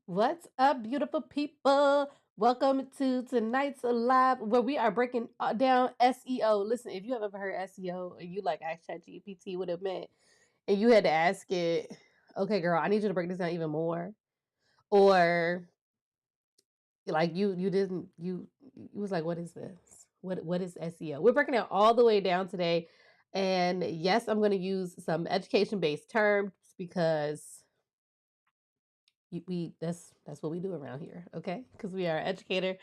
What's up, beautiful people? Welcome to tonight's live where we are breaking down SEO. Listen, if you have ever heard SEO or you like asked ChatGPT what it meant and you had to ask it, okay, girl, I need you to break this down even more. Or like you didn't you was like, what is this? What is SEO? We're breaking it all the way down today. And yes, I'm gonna use some education based terms because we that's what we do around here, okay? Because we are educator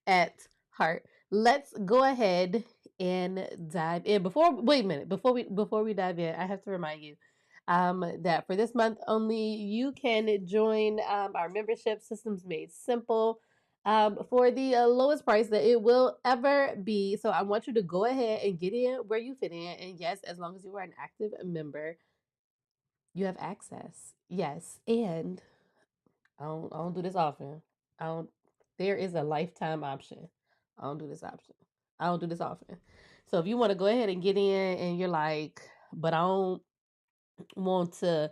at heart. Let's go ahead and dive in. Before wait a minute, before we dive in, I have to remind you that for this month only, you can join our membership Systems Made Simple for the lowest price that it will ever be. So I want you to go ahead and get in where you fit in. And yes, as long as you are an active member, you have access. Yes, and I don't do this often. I don't. There is a lifetime option. I don't do this option. I don't do this often. So if you want to go ahead and get in, and you're like, but I don't want to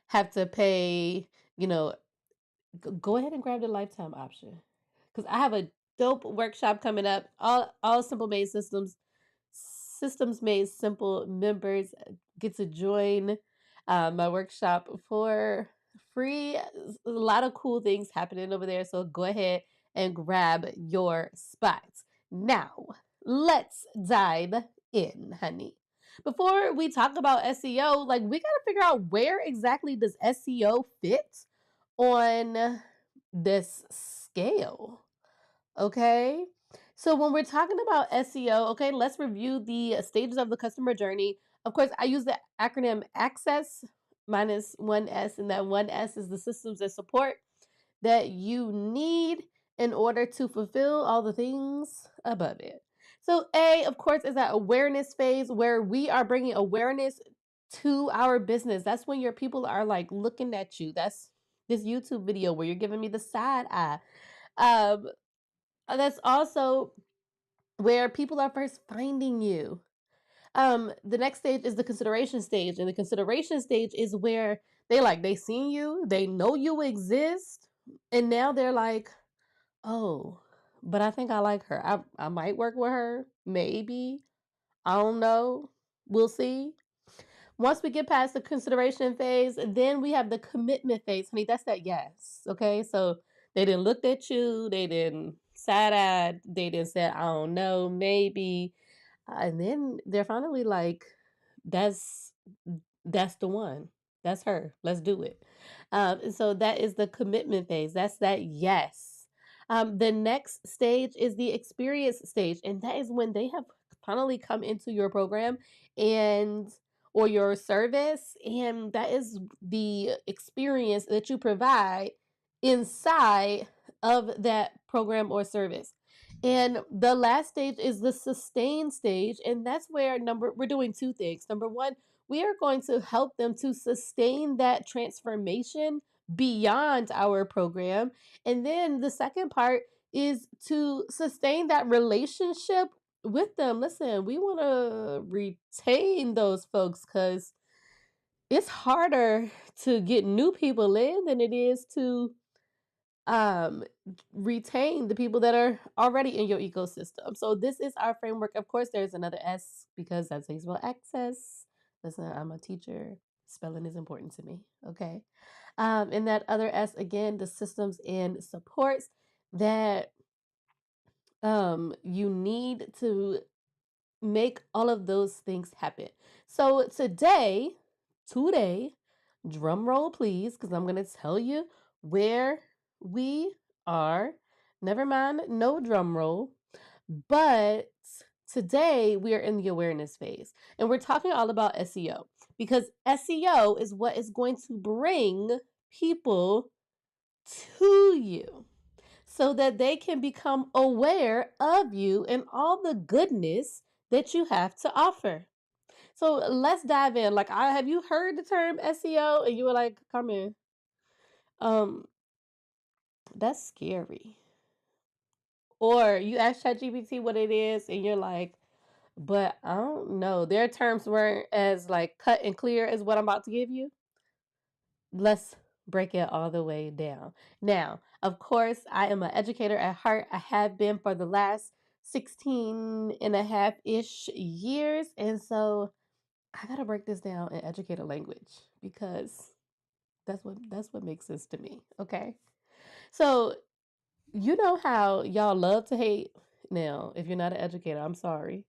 have to pay, you know, go ahead and grab the lifetime option because I have a dope workshop coming up. All Simple Made Systems Made Simple members get to join my workshop for free. A lot of cool things happening over there. So go ahead and grab your spots. Now, let's dive in, honey. Before we talk about SEO, like we got to figure out where exactly does SEO fit on this scale. Okay. So when we're talking about SEO, okay, let's review the stages of the customer journey. Of course, I use the acronym ACCESS minus one S, and that one S is the systems and support that you need in order to fulfill all the things above it. So, A, of course, is that awareness phase where we are bringing awareness to our business. That's when your people are like looking at you. That's this YouTube video where you're giving me the side eye. Um, that's also where people are first finding you. The next stage is the consideration stage, and the consideration stage is where they seen you, they know you exist, and now they're like, oh, but I think I like her. I might work with her, maybe. I don't know. We'll see. Once we get past the consideration phase, then we have the commitment phase, honey. That's that yes. Okay. So they didn't look at you, they didn't side eyed, they didn't say, I don't know, maybe. And then they're finally like, that's that's the one. That's her. Let's do it. And so that is the commitment phase. That's that yes. The next stage is the experience stage, and that is when they have finally come into your program and or your service, and that is the experience that you provide inside of that program or service. And the last stage is the sustain stage, and that's where we're doing two things. Number one, we are going to help them to sustain that transformation beyond our program. And then the second part is to sustain that relationship with them. Listen, we want to retain those folks because it's harder to get new people in than it is to um retain the people that are already in your ecosystem. So this is our framework. Of course, there's another S because that's spell access. Listen, I'm a teacher. Spelling is important to me. Okay. And that other S again, the systems and supports that you need to make all of those things happen. So today, drum roll please, because I'm gonna tell you where we are. Never mind, no drum roll. But today we are in the awareness phase, and we're talking all about SEO because SEO is what is going to bring people to you so that they can become aware of you and all the goodness that you have to offer. So let's dive in. Like, I have you heard the term SEO and you were like, come in. Um, that's scary. Or you ask ChatGPT what it is and you're like, but I don't know. Their terms weren't as like cut and clear as what I'm about to give you. Let's break it all the way down. Now, of course, I am an educator at heart. I have been for the last 16 and a half ish years. And so I got to break this down in educator language because that's what makes sense to me. Okay. So, you know how y'all love to hate. Now, if you're not an educator, I'm sorry.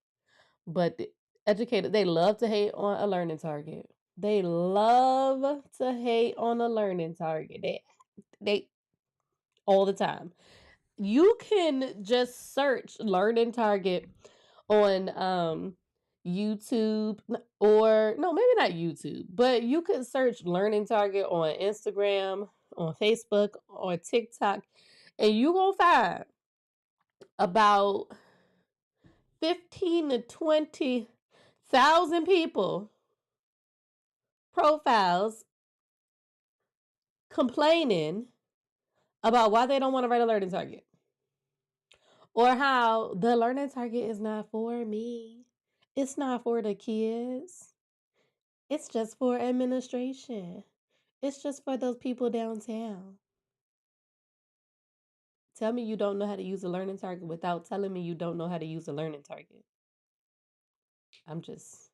But the educator, they love to hate on a learning target. They love to hate on a learning target. They all the time. You can just search learning target on YouTube, or no, maybe not YouTube, but you could search learning target on Instagram, on Facebook, or TikTok, and you gonna find about 15 to 20,000 people profiles complaining about why they don't want to write a learning target, or how the learning target is not for me. It's not for the kids. It's just for administration. It's just for those people downtown. Tell me you don't know how to use a learning target without telling me you don't know how to use a learning target. I'm just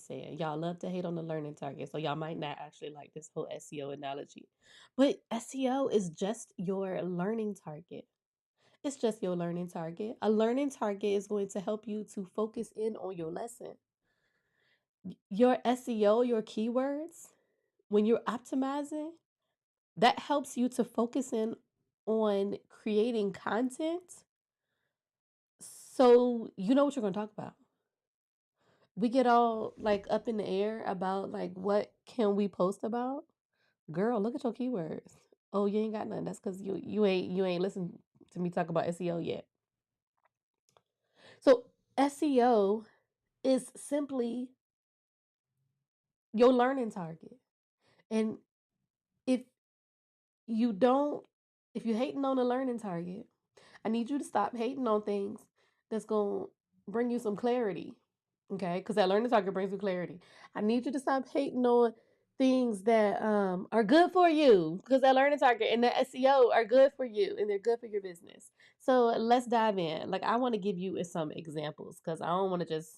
saying. Y'all love to hate on the learning target, so y'all might not actually like this whole SEO analogy. But SEO is just your learning target. It's just your learning target. A learning target is going to help you to focus in on your lesson. Your SEO, your keywords, when you're optimizing, that helps you to focus in on creating content so you know what you're going to talk about. We get all like up in the air about like what can we post about. Girl, look at your keywords. Oh, you ain't got none. That's because you ain't listened to me talk about SEO yet. So SEO is simply your learning target. And if you don't, if you're hating on a learning target, I need you to stop hating on things that's going to bring you some clarity. Okay? Because that learning target brings you clarity. I need you to stop hating on things that are good for you, because that learning target and the SEO are good for you and they're good for your business. So let's dive in. Like, I want to give you some examples because I don't want to just,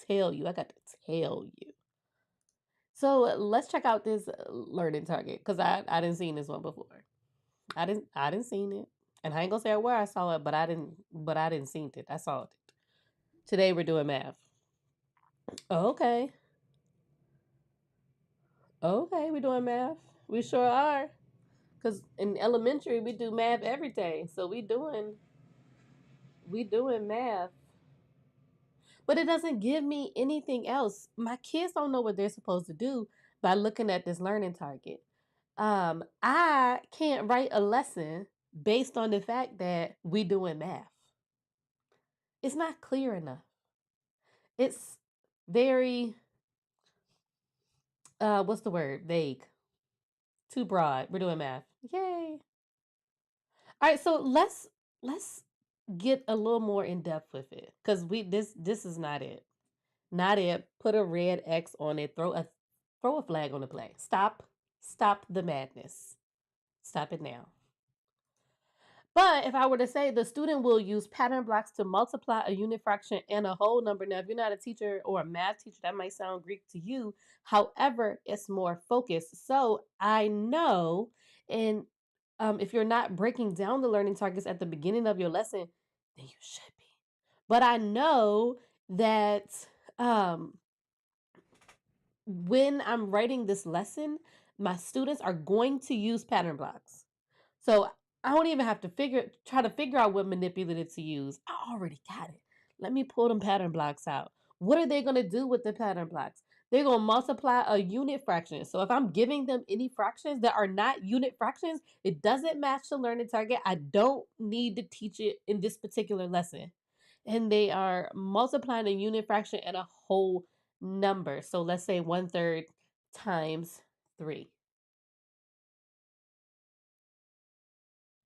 tell you. I got to tell you. So let's check out this learning target because I didn't seen this one before. I didn't seen it, and I ain't gonna say where I saw it, but I didn't seen it. I saw it. Today we're doing math. Okay, okay, we're doing math. We sure are. Cause in elementary we do math every day, so we doing math. But it doesn't give me anything else. My kids don't know what they're supposed to do by looking at this learning target. I can't write a lesson based on the fact that we doing math. It's not clear enough. It's very what's the word? Vague. Too broad. We're doing math. Yay. All right, so let's get a little more in depth with it. Cause this is not it. Not it. Put a red X on it. Throw a flag on the play. Stop the madness. Stop it now. But if I were to say the student will use pattern blocks to multiply a unit fraction and a whole number. Now, if you're not a teacher or a math teacher, that might sound Greek to you. However, it's more focused. So I know, and if you're not breaking down the learning targets at the beginning of your lesson, then you should be. But I know that um, when I'm writing this lesson, my students are going to use pattern blocks. So I don't even have to try to figure out what manipulative to use. I already got it. Let me pull them pattern blocks out. What are they going to do with the pattern blocks? They're going to multiply a unit fraction. So if I'm giving them any fractions that are not unit fractions, it doesn't match the learning target. I don't need to teach it in this particular lesson. And they are multiplying a unit fraction and a whole number. So let's say 1/3 times 3.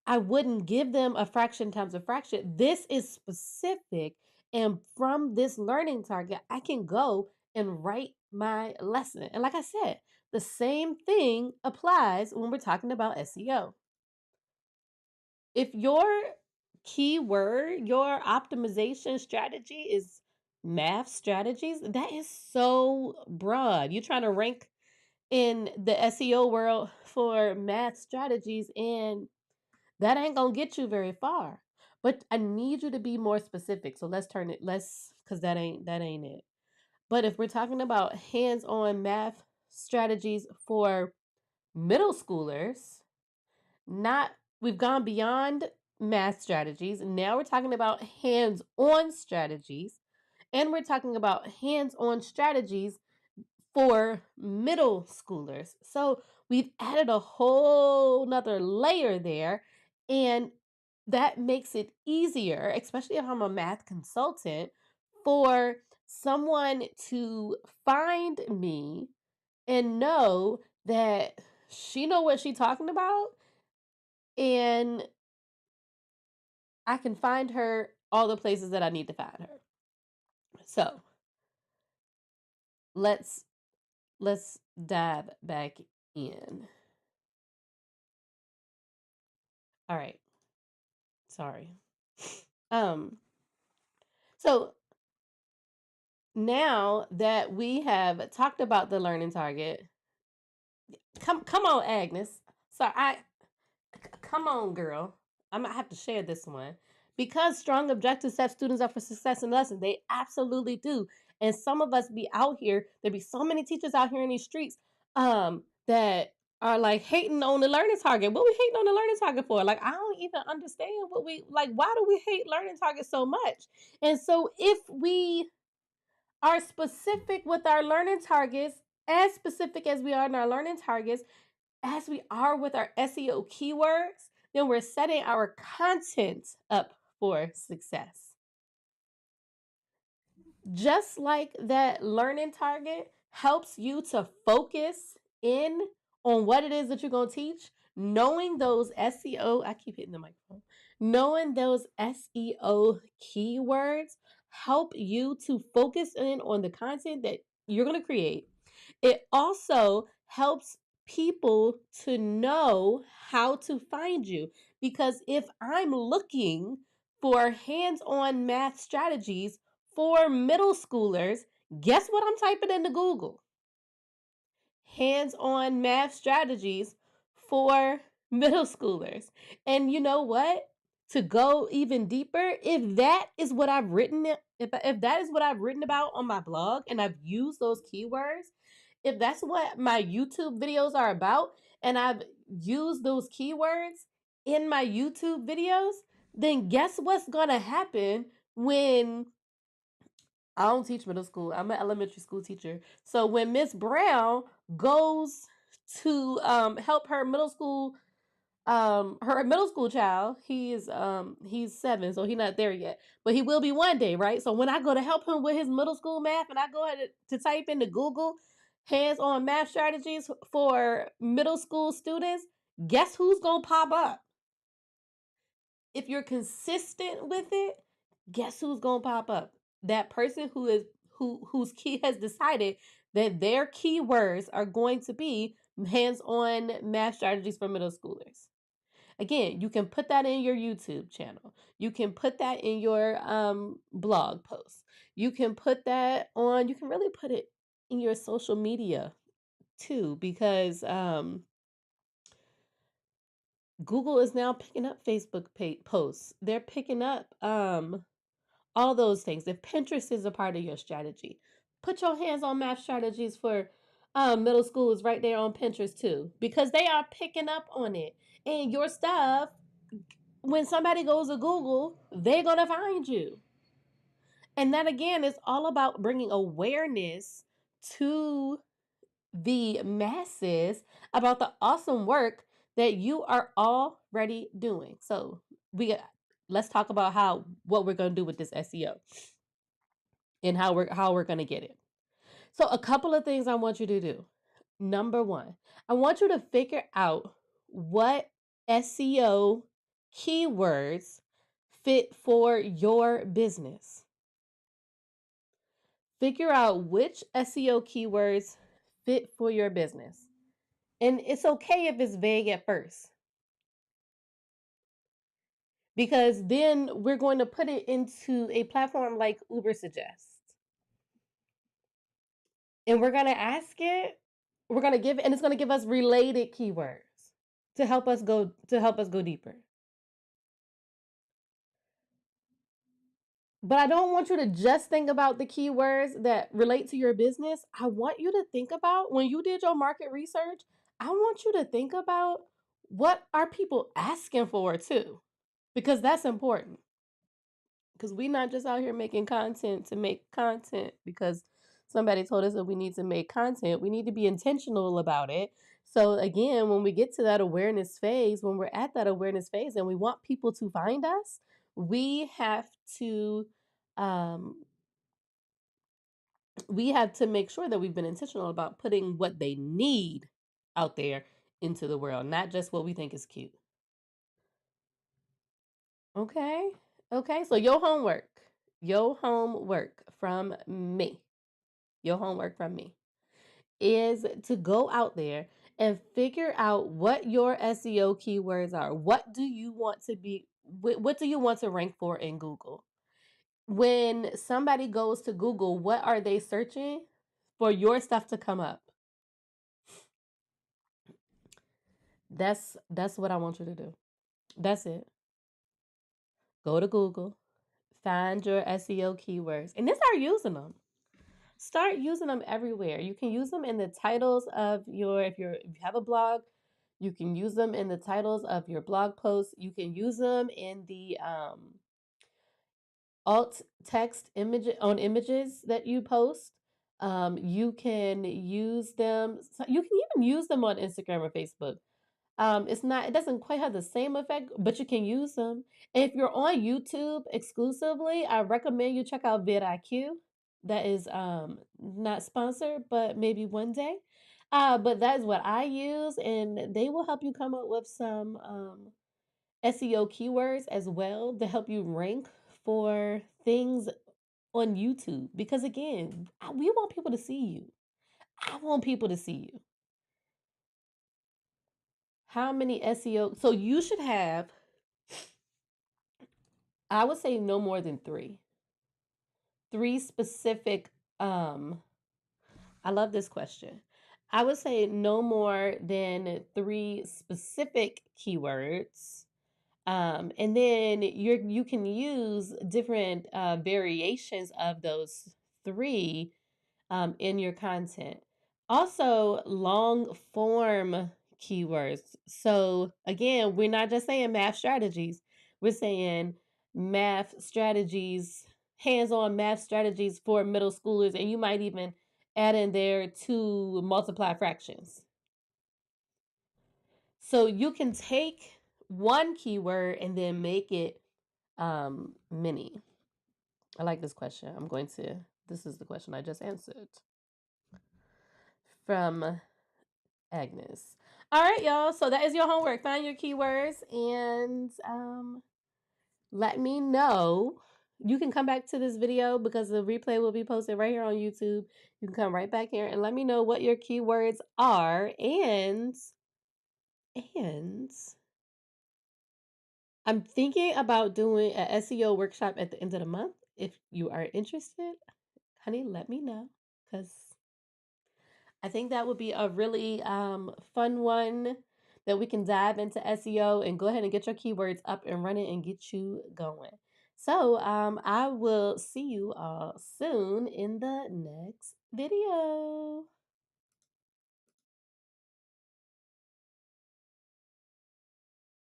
I wouldn't give them a fraction times a fraction. This is specific. And from this learning target, I can go and write my lesson. And like I said, The same thing applies when we're talking about SEO. If your keyword, your optimization strategy is math strategies, that is so broad. You're trying to rank in the SEO world for math strategies, and that ain't gonna get you very far. But I need you to be more specific. So let's because that ain't it. But if we're talking about hands-on math strategies for middle schoolers, not we've gone beyond math strategies. Now we're talking about hands-on strategies, and we're talking about hands-on strategies for middle schoolers. So we've added a whole nother layer there, and that makes it easier, especially if I'm a math consultant, for someone to find me and know that she know what she's talking about, and I can find her all the places that I need to find her. So let's let's dive back in. All right. Sorry. Um, so now that we have talked about the learning target, come on, Agnes. So come on, girl. I'm gonna have to share this one. Because strong objectives set students up for success in lessons. They absolutely do. And some of us be out here, there be so many teachers out here in these streets that are like hating on the learning target. What we hating on the learning target for? Like, I don't even understand what we like. Why do we hate learning targets so much? And so if we are specific with our learning targets, as specific as we are in our learning targets, as we are with our SEO keywords, then we're setting our content up for success. Just like that learning target helps you to focus in on what it is that you're going to teach, knowing those SEO, I keep hitting the microphone, knowing those SEO keywords help you to focus in on the content that you're going to create. It also helps people to know how to find you, because if I'm looking for hands-on math strategies for middle schoolers, guess what I'm typing into Google? Hands-on math strategies for middle schoolers. And you know what? To go even deeper, if that is what I've written, if that is what I've written about on my blog and I've used those keywords, if that's what my YouTube videos are about and I've used those keywords in my YouTube videos, then guess what's going to happen when I don't teach middle school. I'm an elementary school teacher. So when Miss Brown goes to help her middle school child, he's 7, so he's not there yet, but he will be one day, right? So when I go to help him with his middle school math and I go ahead to type into Google hands-on math strategies for middle school students, guess who's gonna pop up? If you're consistent with it, guess who's gonna pop up? That person whose key has decided that their keywords are going to be hands-on math strategies for middle schoolers. Again, you can put that in your YouTube channel. You can put that in your blog post. You can put that on. You can really put it in your social media too, because Google is now picking up Facebook posts. They're picking up all those things. If Pinterest is a part of your strategy, put your hands on math strategies for middle schoolers right there on Pinterest too, because they are picking up on it. And your stuff, when somebody goes to Google, they're going to find you. And that again is all about bringing awareness to the masses about the awesome work that you are already doing. So let's talk about what we're going to do with this SEO and how we're going to get it. So a couple of things I want you to do. Number 1, I want you to figure out what SEO keywords fit for your business. Figure out which SEO keywords fit for your business. And it's okay if it's vague at first, because then we're going to put it into a platform like Uber suggests. And we're going to ask it, we're going to give it, and it's going to give us related keywords to help us go deeper. But I don't want you to just think about the keywords that relate to your business. I want you to think about, when you did your market research, I want you to think about what are people asking for too, because that's important. Because we're not just out here making content to make content because somebody told us that we need to make content. We need to be intentional about it. So again, when we get to that awareness phase, when we're at that awareness phase and we want people to find us, we have to um we have to make sure that we've been intentional about putting what they need out there into the world, not just what we think is cute. Okay. Okay. So your homework from me, your homework from me is to go out there and figure out what your SEO keywords are. What do you want to be, what do you want to rank for in Google? When somebody goes to Google, what are they searching for your stuff to come up? That's what I want you to do. That's it. Go to Google, find your SEO keywords, and then start using them. Start using them everywhere. You can use them in the titles of your, if you have a blog, you can use them in the titles of your blog posts. You can use them in the alt text image on images that you post. You can use them. You can even use them on Instagram or Facebook. It doesn't quite have the same effect, but you can use them. And if you're on YouTube exclusively, I recommend you check out vidIQ. That is not sponsored, but maybe one day. But that is what I use, and they will help you come up with some SEO keywords as well to help you rank for things on YouTube. Because again, we want people to see you. I want people to see you. How many SEO? So you should have, I would say, no more than three. Three specific, I love this question. I would say no more than three specific keywords. And then you can use different variations of those three in your content. Also, long form keywords. So, again, we're not just saying math strategies, we're saying math strategies, hands on math strategies for middle schoolers. And you might even add in there to multiply fractions. So, you can take one keyword and then make it many. I like this question. This is the question I just answered from Agnes. All right, y'all. So that is your homework. Find your keywords and let me know. You can come back to this video because the replay will be posted right here on YouTube. You can come right back here and let me know what your keywords are. And I'm thinking about doing an SEO workshop at the end of the month. If you are interested, honey, let me know because I think that would be a really fun one that we can dive into SEO and go ahead and get your keywords up and running and get you going. So I will see you all soon in the next video.